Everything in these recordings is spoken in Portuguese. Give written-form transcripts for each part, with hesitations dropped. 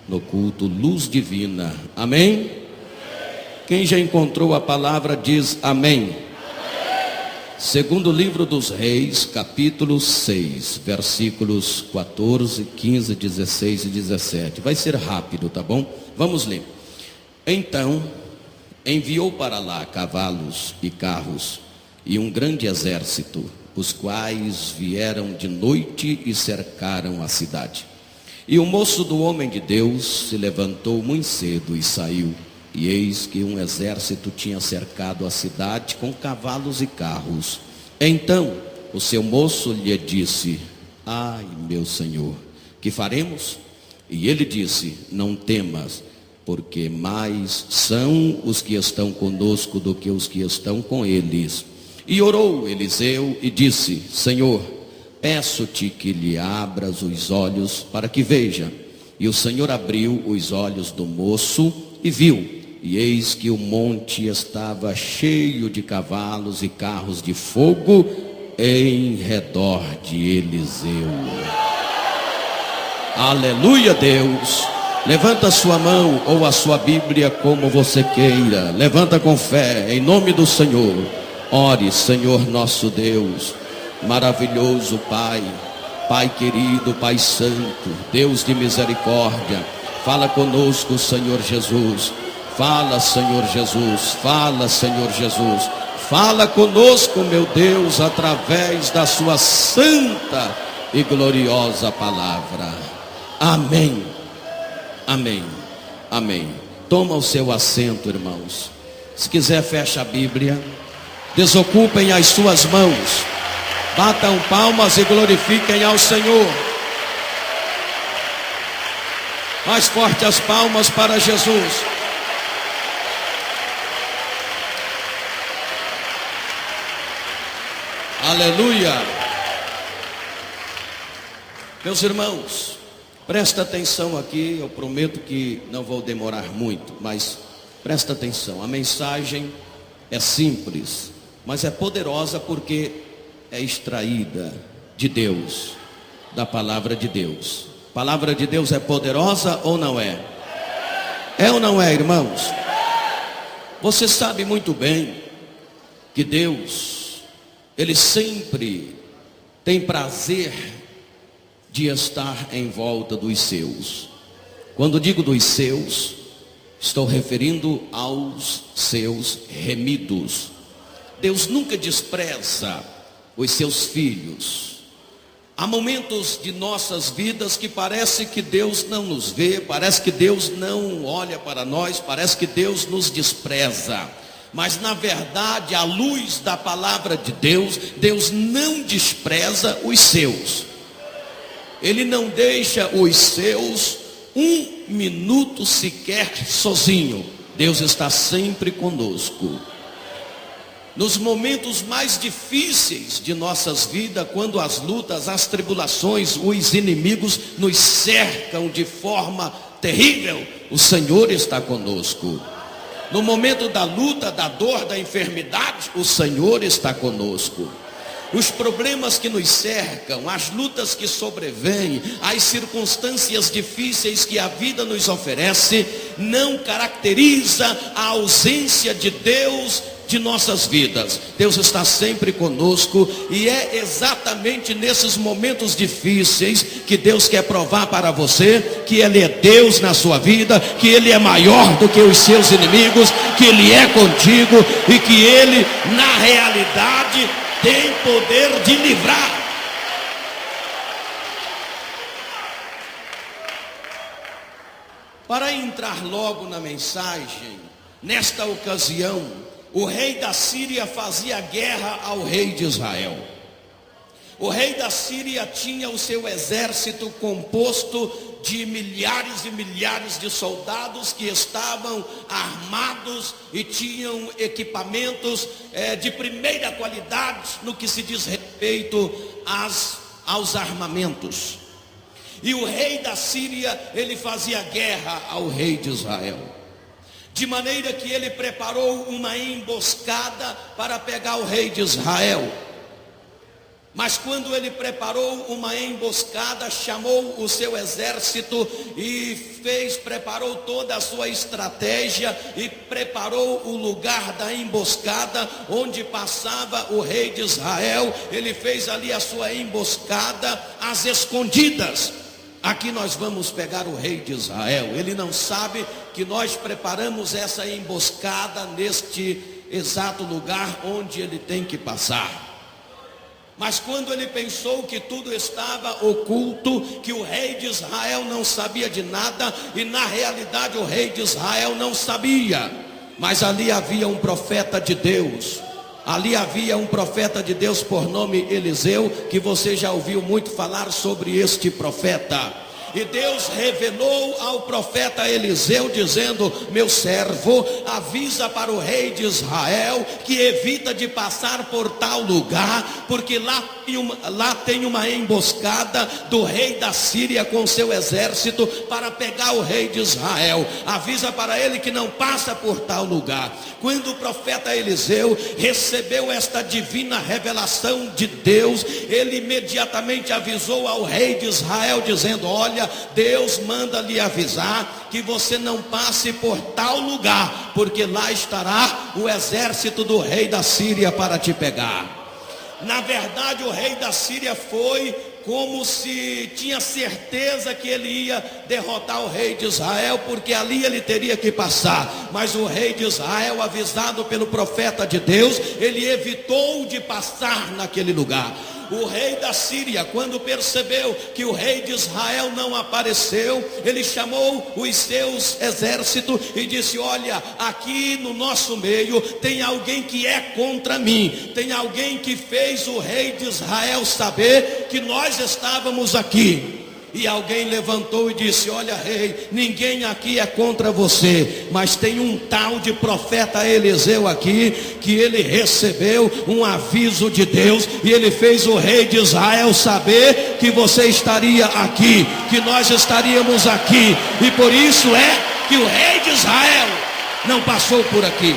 no culto Luz Divina. Amém? Quem já encontrou a palavra diz amém. Segundo livro dos Reis, capítulo 6, versículos 14, 15, 16 e 17. Vai ser rápido, tá bom? Vamos ler. Então enviou para lá cavalos e carros e um grande exército, os quais vieram de noite e cercaram a cidade. E o moço do homem de Deus se levantou muito cedo e saiu. E eis que um exército tinha cercado a cidade com cavalos e carros. Então o seu moço lhe disse: ai, meu senhor, que faremos? E ele disse: não temas, porque mais são os que estão conosco do que os que estão com eles. E orou Eliseu e disse: Senhor, peço-te que lhe abras os olhos para que veja. E o Senhor abriu os olhos do moço e viu. E eis que o monte estava cheio de cavalos e carros de fogo em redor de Eliseu. Aleluia, Deus. Levanta a sua mão ou a sua Bíblia como você queira. Levanta com fé, em nome do Senhor. Ore, Senhor nosso Deus, maravilhoso Pai, Pai querido, Pai santo, Deus de misericórdia. Fala conosco, Senhor Jesus. Fala, Senhor Jesus. Fala, Senhor Jesus. Fala conosco, meu Deus, através da sua santa e gloriosa palavra. Amém. Amém. Amém. Toma o seu assento, irmãos. Se quiser, fecha a Bíblia. Desocupem as suas mãos. Batam palmas e glorifiquem ao Senhor. Mais forte as palmas para Jesus. Aleluia. Meus irmãos, presta atenção aqui. Eu prometo que não vou demorar muito, mas presta atenção. A mensagem é simples, mas é poderosa porque é extraída de Deus, da palavra de Deus. A palavra de Deus é poderosa ou não é? É ou não é, irmãos? Você sabe muito bem que Deus, Ele sempre tem prazer de estar em volta dos seus. Quando digo dos seus, estou referindo aos seus remidos. Deus nunca despreza os seus filhos. Há momentos de nossas vidas que parece que Deus não nos vê, parece que Deus não olha para nós, parece que Deus nos despreza. Mas na verdade, à luz da palavra de Deus, Deus não despreza os seus. Ele não deixa os seus um minuto sequer sozinho. Deus está sempre conosco. Nos momentos mais difíceis de nossas vidas, quando as lutas, as tribulações, os inimigos nos cercam de forma terrível, o Senhor está conosco. No momento da luta, da dor, da enfermidade, o Senhor está conosco. Os problemas que nos cercam, as lutas que sobrevêm, as circunstâncias difíceis que a vida nos oferece, não caracteriza a ausência de Deus de nossas vidas. Deus está sempre conosco e é exatamente nesses momentos difíceis que Deus quer provar para você que Ele é Deus na sua vida, que Ele é maior do que os seus inimigos, que Ele é contigo e que Ele, na realidade, tem poder de livrar. Para entrar logo na mensagem, nesta ocasião, o rei da Síria fazia guerra ao rei de Israel. O rei da Síria tinha o seu exército composto de milhares e milhares de soldados que estavam armados e tinham equipamentos de primeira qualidade no que se diz respeito aos armamentos. E o rei da Síria, ele fazia guerra ao rei de Israel. De maneira que ele preparou uma emboscada para pegar o rei de Israel. Mas quando ele preparou uma emboscada, chamou o seu exército e preparou toda a sua estratégia e preparou o lugar da emboscada onde passava o rei de Israel. Ele fez ali a sua emboscada às escondidas. Aqui nós vamos pegar o rei de Israel. Ele não sabe que nós preparamos essa emboscada neste exato lugar onde ele tem que passar. Mas quando ele pensou que tudo estava oculto, que o rei de Israel não sabia de nada, e na realidade o rei de Israel não sabia, mas ali havia um profeta de Deus. Ali havia um profeta de Deus por nome Eliseu, que você já ouviu muito falar sobre este profeta. E Deus revelou ao profeta Eliseu dizendo: meu servo, avisa para o rei de Israel que evita de passar por tal lugar, porque lá tem uma emboscada do rei da Síria com seu exército para pegar o rei de Israel. Avisa para ele que não passa por tal lugar. Quando o profeta Eliseu recebeu esta divina revelação de Deus, ele imediatamente avisou ao rei de Israel dizendo: olha, Deus manda lhe avisar que você não passe por tal lugar, porque lá estará o exército do rei da Síria para te pegar. Na verdade, o rei da Síria foi como se tinha certeza que ele ia derrotar o rei de Israel, porque ali ele teria que passar. Mas o rei de Israel, avisado pelo profeta de Deus, ele evitou de passar naquele lugar. O rei da Síria, quando percebeu que o rei de Israel não apareceu, ele chamou os seus exércitos e disse: olha, aqui no nosso meio tem alguém que é contra mim, tem alguém que fez o rei de Israel saber que nós estávamos aqui. E alguém levantou e disse: olha, rei, ninguém aqui é contra você, mas tem um tal de profeta Eliseu aqui, que ele recebeu um aviso de Deus, e ele fez o rei de Israel saber que você estaria aqui, que nós estaríamos aqui, e por isso é que o rei de Israel não passou por aqui.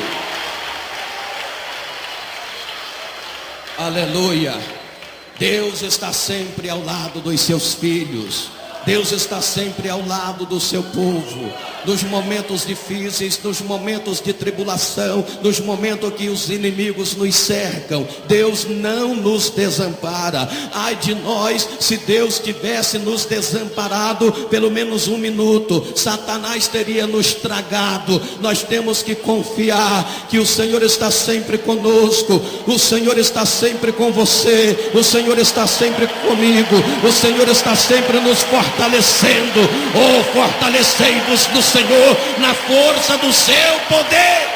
Aleluia. Deus está sempre ao lado dos seus filhos. Deus está sempre ao lado do seu povo, nos momentos difíceis, nos momentos de tribulação, nos momentos que os inimigos nos cercam. Deus não nos desampara. Ai de nós, se Deus tivesse nos desamparado pelo menos um minuto, Satanás teria nos tragado. Nós temos que confiar que o Senhor está sempre conosco, o Senhor está sempre com você, o Senhor está sempre comigo, o Senhor está sempre nos fortalecendo. Oh, fortalecei-vos no Senhor na força do seu poder.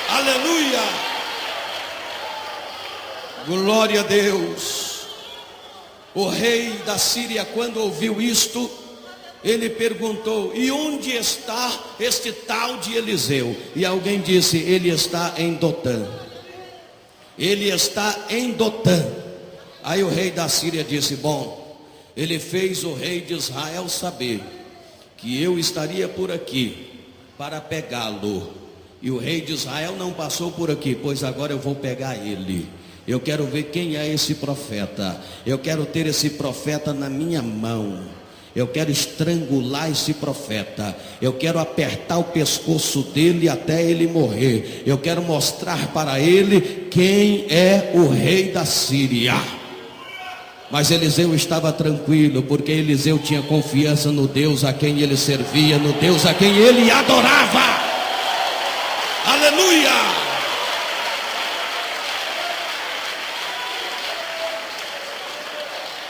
Aleluia. Glória a Deus. O rei da Síria, quando ouviu isto, ele perguntou: e onde está este tal de Eliseu? E alguém disse: ele está em Dotã. Ele está em Dotã. Aí o rei da Síria disse: bom, ele fez o rei de Israel saber que eu estaria por aqui para pegá-lo. E o rei de Israel não passou por aqui, pois agora eu vou pegar ele. Eu quero ver quem é esse profeta. Eu quero ter esse profeta na minha mão. Eu quero estrangular esse profeta. Eu quero apertar o pescoço dele até ele morrer. Eu quero mostrar para ele quem é o rei da Síria. Mas Eliseu estava tranquilo, porque Eliseu tinha confiança no Deus a quem ele servia, no Deus a quem ele adorava. Aleluia!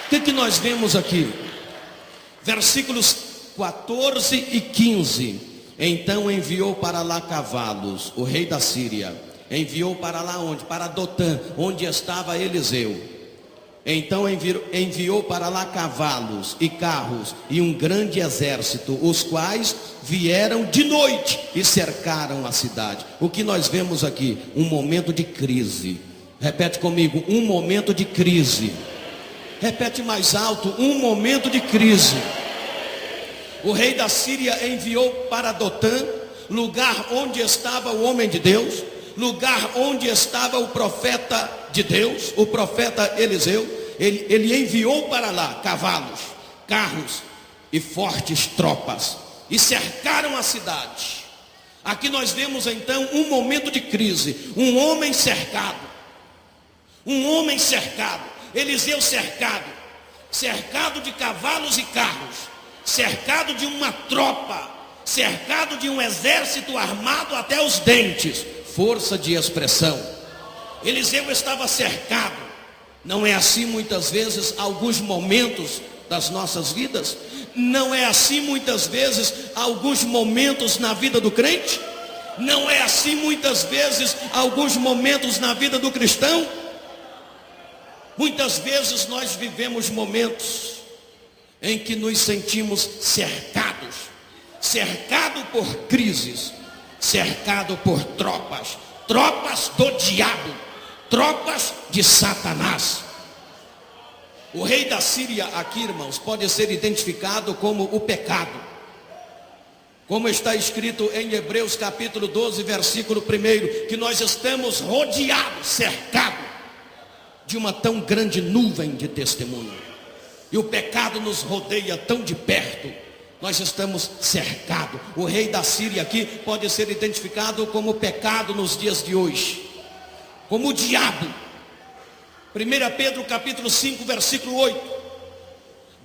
O que nós vemos aqui? Versículos 14 e 15. Então enviou para lá cavalos, o rei da Síria. Enviou para lá onde? Para Dotã, onde estava Eliseu. Então enviou para lá cavalos e carros e um grande exército, os quais vieram de noite e cercaram a cidade. O que nós vemos aqui? Um momento de crise. Repete comigo: um momento de crise. Repete mais alto: um momento de crise. O rei da Síria enviou para Dotã, lugar onde estava o homem de Deus, lugar onde estava o profeta de Deus, o profeta Eliseu. Ele enviou para lá cavalos, carros e fortes tropas, e cercaram a cidade. Aqui nós vemos então um momento de crise, um homem cercado, Eliseu cercado de cavalos e carros, cercado de uma tropa, cercado de um exército armado até os dentes, força de expressão. Eliseu estava cercado. Não é assim muitas vezes alguns momentos das nossas vidas? Não é assim muitas vezes alguns momentos na vida do crente? Não é assim muitas vezes alguns momentos na vida do cristão? Muitas vezes nós vivemos momentos em que nos sentimos cercado por crises, cercado por tropas do diabo, tropas de Satanás. O rei da Síria aqui, irmãos, pode ser identificado como o pecado, como está escrito em Hebreus capítulo 12, versículo 1, que nós estamos rodeados, cercados de uma tão grande nuvem de testemunho, e o pecado nos rodeia tão de perto, nós estamos cercados. O rei da Síria aqui pode ser identificado como o pecado nos dias de hoje, como o diabo. 1 Pedro capítulo 5, versículo 8,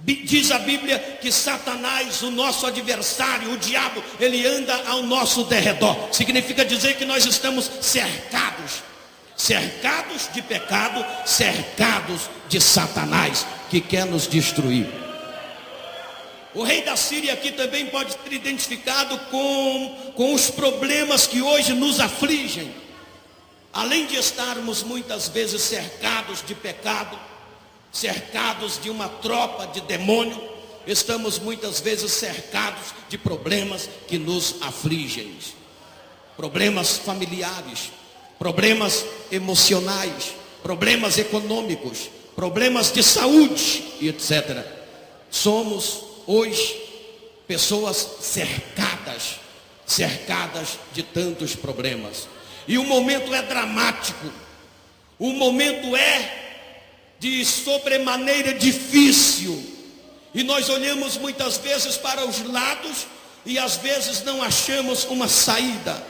diz a Bíblia que Satanás, o nosso adversário, o diabo, ele anda ao nosso derredor. Significa dizer que nós estamos cercados de pecado, cercados de Satanás, que quer nos destruir. O rei da Síria aqui também pode ser identificado com os problemas que hoje nos afligem. Além de estarmos muitas vezes cercados de pecado, cercados de uma tropa de demônio, estamos muitas vezes cercados de problemas que nos afligem. Problemas familiares, problemas emocionais, problemas econômicos, problemas de saúde e etc. Somos hoje pessoas cercadas de tantos problemas. E o momento é dramático, o momento é de sobremaneira difícil, e nós olhamos muitas vezes para os lados e às vezes não achamos uma saída.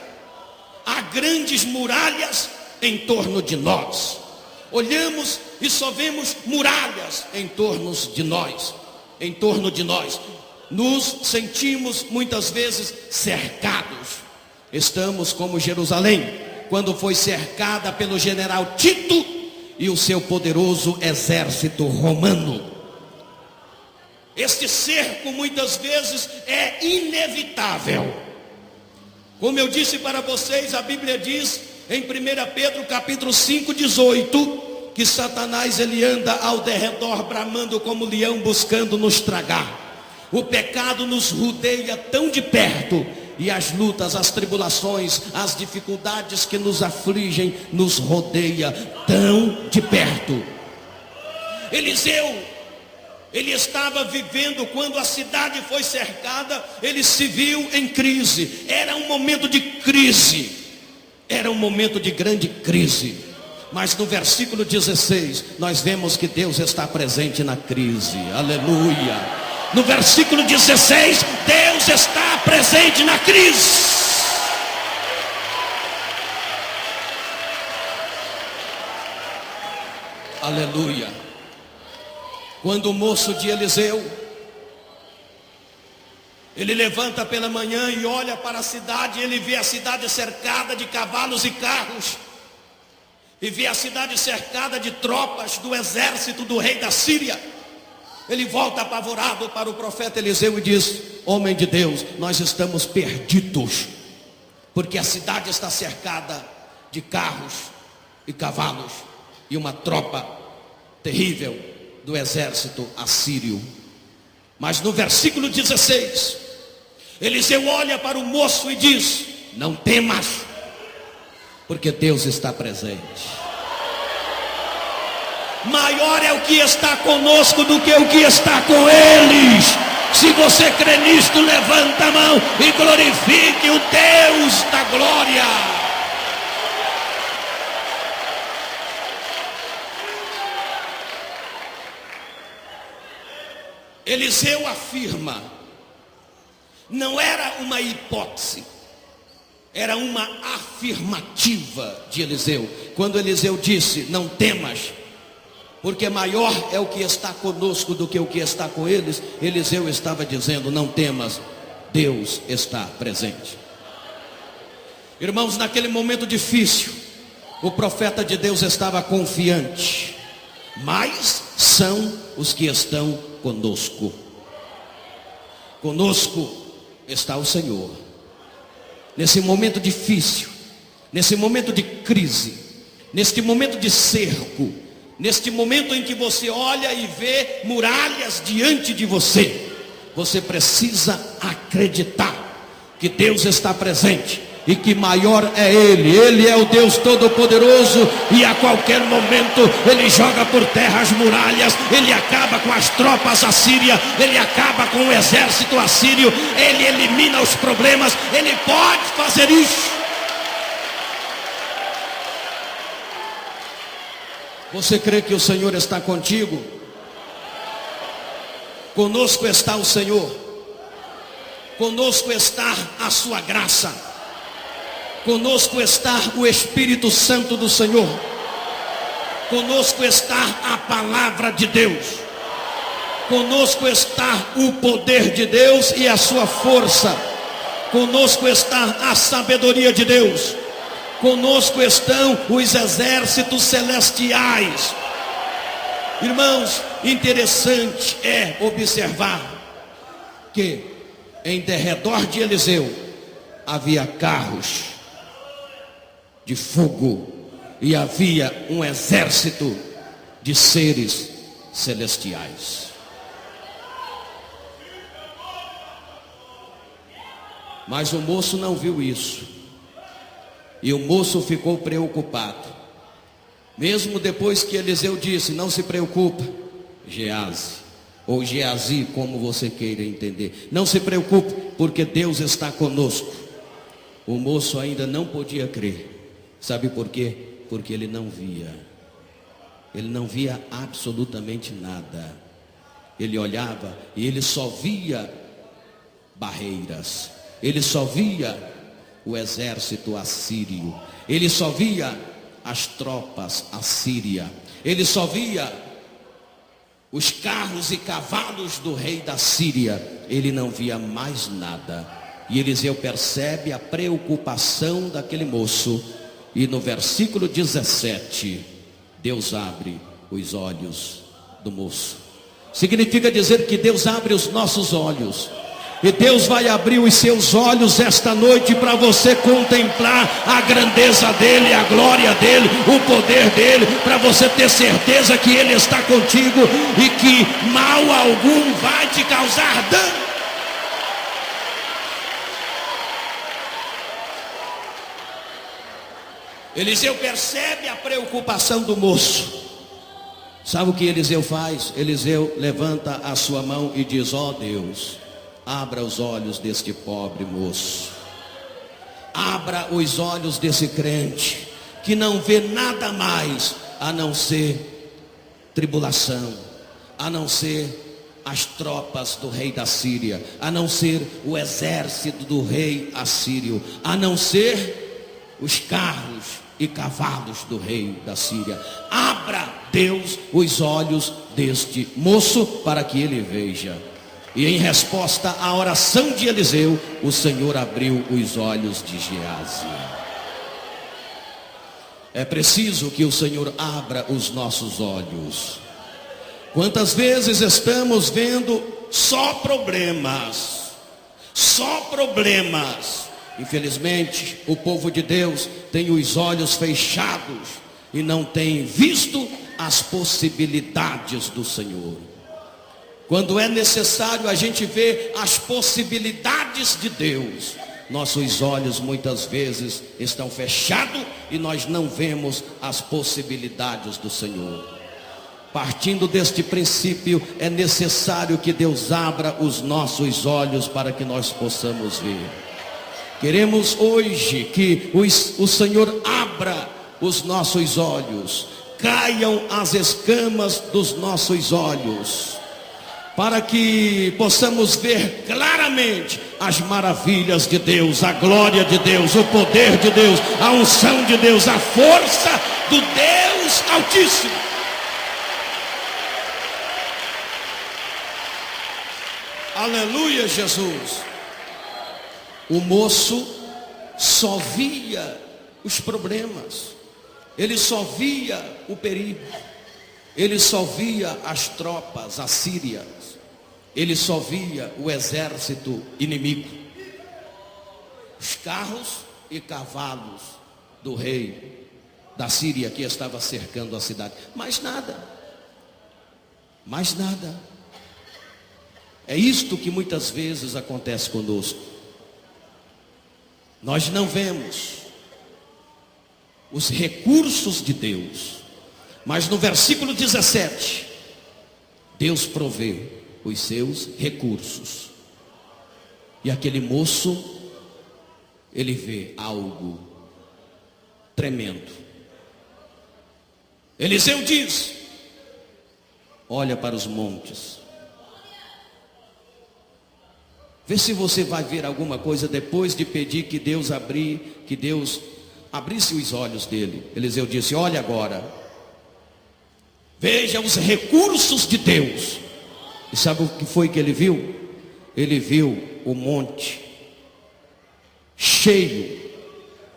Há grandes muralhas em torno de nós, olhamos e só vemos muralhas em torno de nós, nos sentimos muitas vezes cercados. Estamos como Jerusalém, quando foi cercada pelo general Tito e o seu poderoso exército romano. Este cerco muitas vezes é inevitável. Como eu disse para vocês, a Bíblia diz em 1 Pedro capítulo 5, 18, que Satanás ele anda ao derredor bramando como leão, buscando nos tragar. O pecado nos rodeia tão de perto, e as lutas, as tribulações, as dificuldades que nos afligem, nos rodeia tão de perto. Eliseu, ele estava vivendo quando a cidade foi cercada, ele se viu em crise. Era um momento de crise, era um momento de grande crise. Mas no versículo 16, nós vemos que Deus está presente na crise. Aleluia. No versículo 16, Deus está presente na crise. Aleluia. Quando o moço de Eliseu, ele levanta pela manhã e olha para a cidade, ele vê a cidade cercada de cavalos e carros, e vê a cidade cercada de tropas do exército do rei da Síria. Ele volta apavorado para o profeta Eliseu e diz: homem de Deus, nós estamos perdidos, porque a cidade está cercada de carros e cavalos e uma tropa terrível do exército assírio. Mas no versículo 16, Eliseu olha para o moço e diz: não temas, porque Deus está presente. Maior é o que está conosco do que o que está com eles. Se você crê nisto, levanta a mão e glorifique o Deus da glória. Eliseu afirma, não era uma hipótese, era uma afirmativa de Eliseu. Quando Eliseu disse, não temas, porque maior é o que está conosco do que o que está com eles, Eliseu estava dizendo, não temas, Deus está presente. Irmãos, naquele momento difícil, o profeta de Deus estava confiante, mas são os que estão conosco. Conosco está o Senhor. Nesse momento difícil, nesse momento de crise, neste momento de cerco, neste momento em que você olha e vê muralhas diante de você, você precisa acreditar que Deus está presente e que maior é Ele é o Deus Todo-Poderoso, e a qualquer momento Ele joga por terra as muralhas, Ele acaba com as tropas assírias, Ele acaba com o exército assírio, Ele elimina os problemas, Ele pode fazer isso. Você crê que o Senhor está contigo? Conosco está o Senhor, conosco está a sua graça, conosco está o Espírito Santo do Senhor, conosco está a palavra de Deus, conosco está o poder de Deus e a sua força, conosco está a sabedoria de Deus, conosco estão os exércitos celestiais. Irmãos, interessante é observar que em derredor de Eliseu havia carros de fogo e havia um exército de seres celestiais. Mas o moço não viu isso, e o moço ficou preocupado, mesmo depois que Eliseu disse, não se preocupa, Geazi, ou Geazi, como você queira entender, não se preocupe, porque Deus está conosco. O moço ainda não podia crer. Sabe por quê? Porque ele não via absolutamente nada. Ele olhava e ele só via barreiras, ele só via o exército assírio, ele só via as tropas assírias, ele só via os carros e cavalos do rei da Síria, ele não via mais nada. E Eliseu percebe a preocupação daquele moço, e no versículo 17, Deus abre os olhos do moço. Significa dizer que Deus abre os nossos olhos, e Deus vai abrir os seus olhos esta noite para você contemplar a grandeza dEle, a glória dEle, o poder dEle, para você ter certeza que Ele está contigo e que mal algum vai te causar dano. Eliseu percebe a preocupação do moço. Sabe o que Eliseu faz? Eliseu levanta a sua mão e diz, ó Deus, abra os olhos deste pobre moço, abra os olhos desse crente, que não vê nada mais a não ser tribulação, a não ser as tropas do rei da Síria, a não ser o exército do rei assírio, a não ser os carros e cavalos do rei da Síria. Abra, Deus, os olhos deste moço para que ele veja. E em resposta à oração de Eliseu, o Senhor abriu os olhos de Geazi. É preciso que o Senhor abra os nossos olhos. Quantas vezes estamos vendo só problemas, só problemas. Infelizmente, o povo de Deus tem os olhos fechados e não tem visto as possibilidades do Senhor. Quando é necessário a gente ver as possibilidades de Deus, nossos olhos muitas vezes estão fechados e nós não vemos as possibilidades do Senhor. Partindo deste princípio, é necessário que Deus abra os nossos olhos para que nós possamos ver. Queremos hoje que o Senhor abra os nossos olhos, caiam as escamas dos nossos olhos, para que possamos ver claramente as maravilhas de Deus, a glória de Deus, o poder de Deus, a unção de Deus, a força do Deus Altíssimo. Aleluia, Jesus. O moço só via os problemas, ele só via o perigo, ele só via as tropas assírias, ele só via o exército inimigo, os carros e cavalos do rei da Síria que estava cercando a cidade. Mais nada, mais nada. É isto que muitas vezes acontece conosco. Nós não vemos os recursos de Deus, mas no versículo 17, Deus provê os seus recursos. E aquele moço, ele vê algo tremendo. Eliseu diz: olha para os montes. Vê se você vai ver alguma coisa depois de pedir que Deus abrisse os olhos dele. Eliseu disse: olha agora, veja os recursos de Deus. E sabe o que foi que ele viu? Ele viu o monte cheio,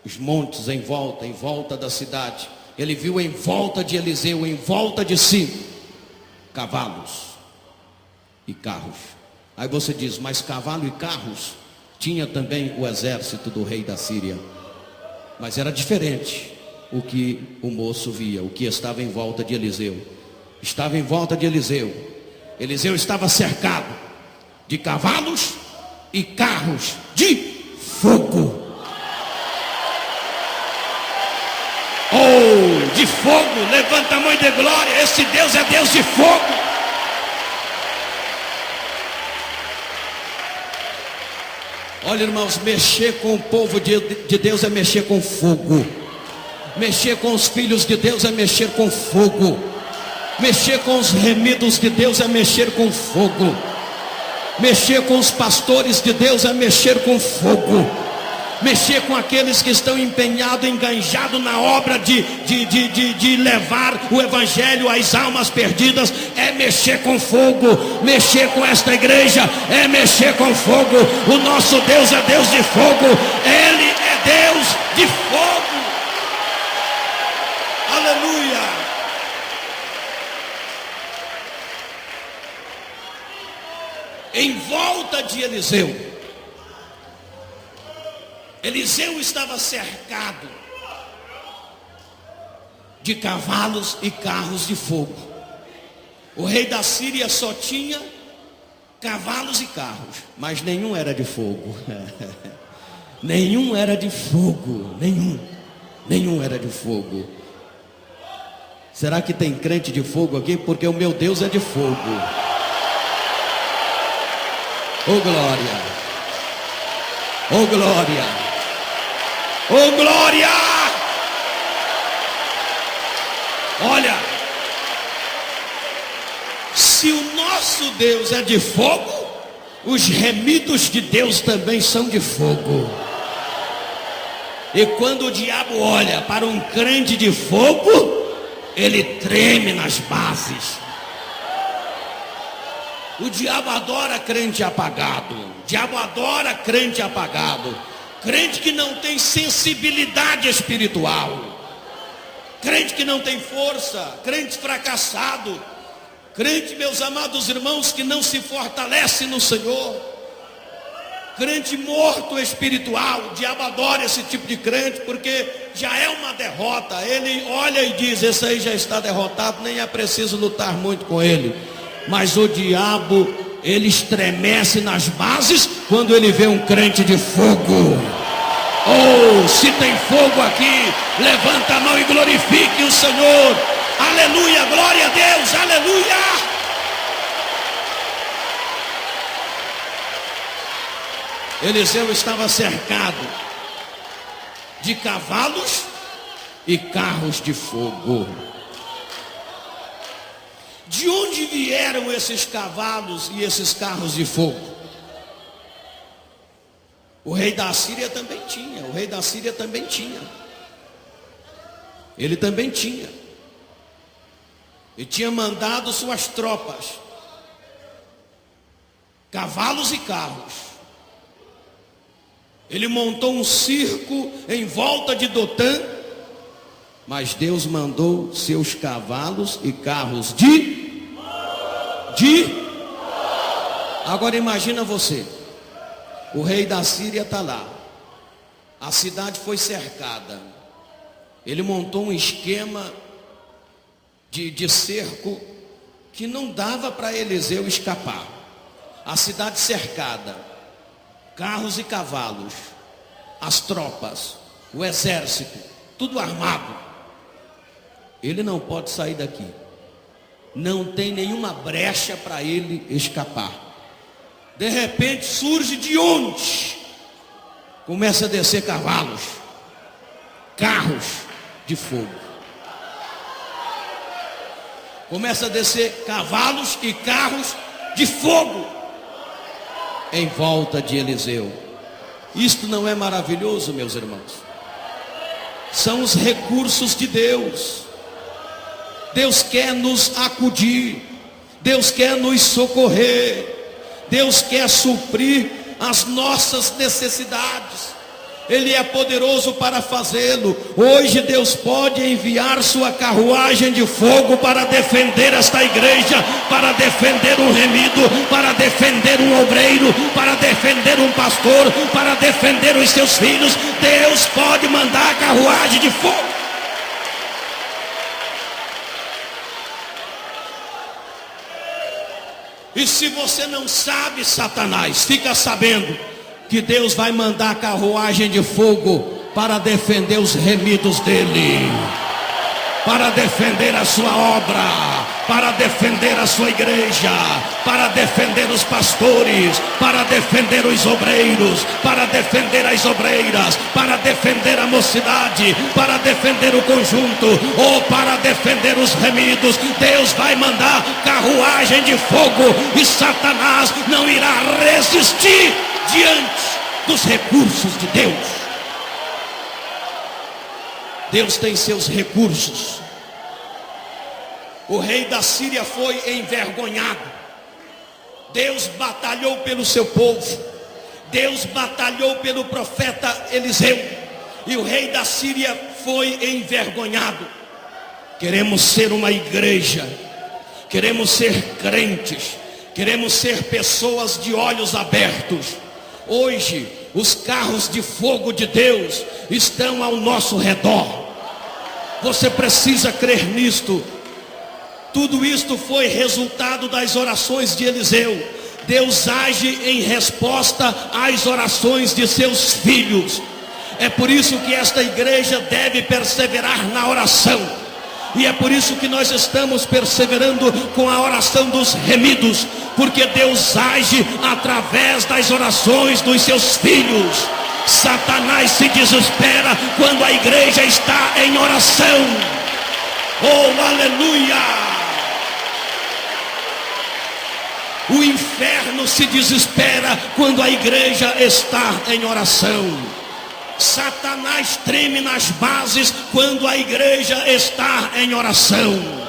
os montes em volta da cidade. Ele viu em volta de Eliseu, em volta de si, cavalos e carros. Aí você diz: mas cavalo e carros tinha também o exército do rei da Síria. Mas era diferente o que o moço via, o que estava em volta de Eliseu. Estava em volta de Eliseu. Eliseu estava cercado de cavalos e carros de fogo. Oh, de fogo! Levanta a mão de glória. Esse Deus é Deus de fogo. Olha, irmãos, mexer com o povo de Deus é mexer com fogo. Mexer com os filhos de Deus é mexer com fogo. Mexer com os remidos de Deus é mexer com fogo. Mexer com os pastores de Deus é mexer com fogo. Mexer com aqueles que estão empenhados, enganjados na obra de levar o evangelho às almas perdidas, é mexer com fogo. Mexer com esta igreja é mexer com fogo. O nosso Deus é Deus de fogo. Ele é Deus de fogo. Aleluia. Em volta de Eliseu, Eliseu estava cercado de cavalos e carros de fogo. O rei da Síria só tinha cavalos e carros, mas nenhum era de fogo. Nenhum era de fogo, nenhum era de fogo. Será que tem crente de fogo aqui? Porque o meu Deus é de fogo. Oh glória, oh glória. Oh glória! Olha, se o nosso Deus é de fogo, os remidos de Deus também são de fogo. E quando o diabo olha para um crente de fogo, ele treme nas bases. O diabo adora crente apagado. O diabo adora crente apagado. Crente que não tem sensibilidade espiritual. Crente que não tem força. Crente fracassado. Crente, meus amados irmãos, que não se fortalece no Senhor. Crente morto espiritual. O diabo adora esse tipo de crente, porque já é uma derrota. Ele olha e diz: esse aí já está derrotado, nem é preciso lutar muito com ele. Mas o diabo, ele estremece nas bases quando ele vê um crente de fogo. Oh, se tem fogo aqui, levanta a mão e glorifique o Senhor. Aleluia, glória a Deus, aleluia. Eliseu estava cercado de cavalos e carros de fogo. De onde vieram esses cavalos e esses carros de fogo? O rei da Síria também tinha. O rei da Síria também tinha. Ele também tinha. E tinha mandado suas tropas, cavalos e carros. Ele montou um circo em volta de Dotã, mas Deus mandou seus cavalos e carros Agora imagina você, o rei da Síria está lá, a cidade foi cercada, ele montou um esquema de cerco que não dava para Eliseu escapar. A cidade cercada, carros e cavalos, as tropas, o exército, tudo armado. Ele não pode sair daqui. Não tem nenhuma brecha para ele escapar. De repente surge de onde? Começa a descer cavalos, carros de fogo. Começa a descer cavalos e carros de fogo em volta de Eliseu. Isto não é maravilhoso, meus irmãos? São os recursos de Deus. Deus quer nos acudir, Deus quer nos socorrer, Deus quer suprir as nossas necessidades. Ele é poderoso para fazê-lo. Hoje Deus pode enviar sua carruagem de fogo para defender esta igreja, para defender um remido, para defender um obreiro, para defender um pastor, para defender os seus filhos. Deus pode mandar a carruagem de fogo. E se você não sabe, Satanás, fica sabendo que Deus vai mandar a carruagem de fogo para defender os remidos dele, para defender a sua obra, para defender a sua igreja, para defender os pastores, para defender os obreiros, para defender as obreiras, para defender a mocidade, para defender o conjunto, ou para defender os remidos. Deus vai mandar carruagem de fogo e Satanás não irá resistir diante dos recursos de Deus. Deus tem seus recursos. O rei da Síria foi envergonhado. Deus batalhou pelo seu povo. Deus batalhou pelo profeta Eliseu. E o rei da Síria foi envergonhado. Queremos ser uma igreja, queremos ser crentes, queremos ser pessoas de olhos abertos. Hoje, os carros de fogo de Deus estão ao nosso redor. Você precisa crer nisto. Tudo isto foi resultado das orações de Eliseu. Deus age em resposta às orações de seus filhos. É por isso que esta igreja deve perseverar na oração. E é por isso que nós estamos perseverando com a oração dos remidos, porque Deus age através das orações dos seus filhos. Satanás se desespera quando a igreja está em oração. Oh, aleluia! O inferno se desespera quando a igreja está em oração. Satanás treme nas bases quando a igreja está em oração.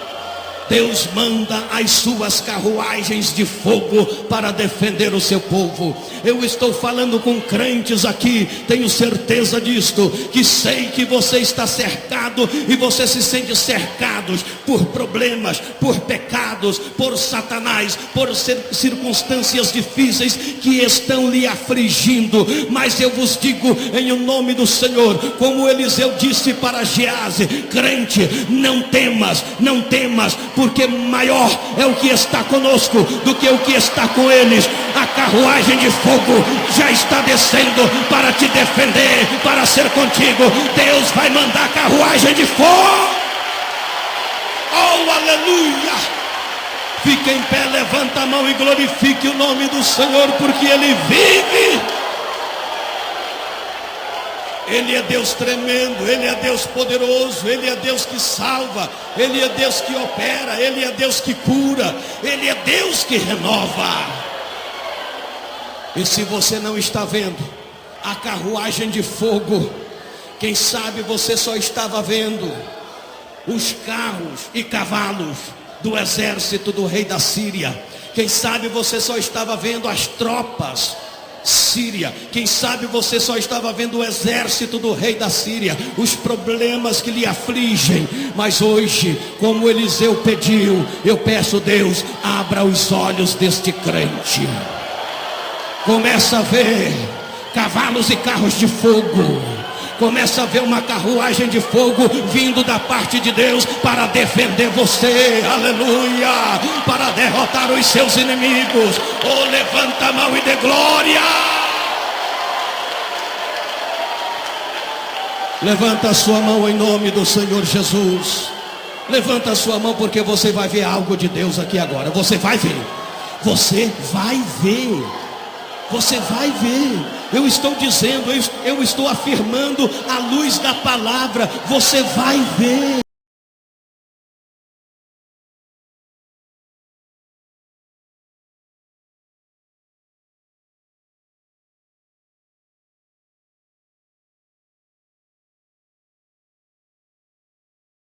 Deus manda as suas carruagens de fogo para defender o seu povo. Eu estou falando com crentes aqui, tenho certeza disto, que sei que você está cercado e você se sente cercado por problemas, por pecados, por Satanás, por circunstâncias difíceis que estão lhe afligindo. Mas eu vos digo em o nome do Senhor, como Eliseu disse para Gease: crente, não temas, não temas, porque maior é o que está conosco do que o que está com eles. A carruagem de fogo já está descendo para te defender, para ser contigo. Deus vai mandar carruagem de fogo. Oh, aleluia! Fique em pé, levanta a mão e glorifique o nome do Senhor, porque Ele vive. Ele é Deus tremendo, Ele é Deus poderoso, Ele é Deus que salva, Ele é Deus que opera, Ele é Deus que cura, Ele é Deus que renova. E se você não está vendo a carruagem de fogo, quem sabe você só estava vendo os carros e cavalos do exército do rei da Síria. Quem sabe você só estava vendo as tropas síria. Quem sabe você só estava vendo o exército do rei da Síria, os problemas que lhe afligem. Mas hoje, como Eliseu pediu, eu peço, Deus, abra os olhos deste crente. Começa a ver cavalos e carros de fogo. Começa a ver uma carruagem de fogo vindo da parte de Deus para defender você, aleluia, para derrotar os seus inimigos. Oh, levanta a mão e dê glória. Levanta a sua mão em nome do Senhor Jesus. Levanta a sua mão, porque você vai ver algo de Deus aqui agora. Você vai ver. Você vai ver. Você vai ver. Eu estou dizendo, eu estou afirmando à luz da palavra. Você vai ver.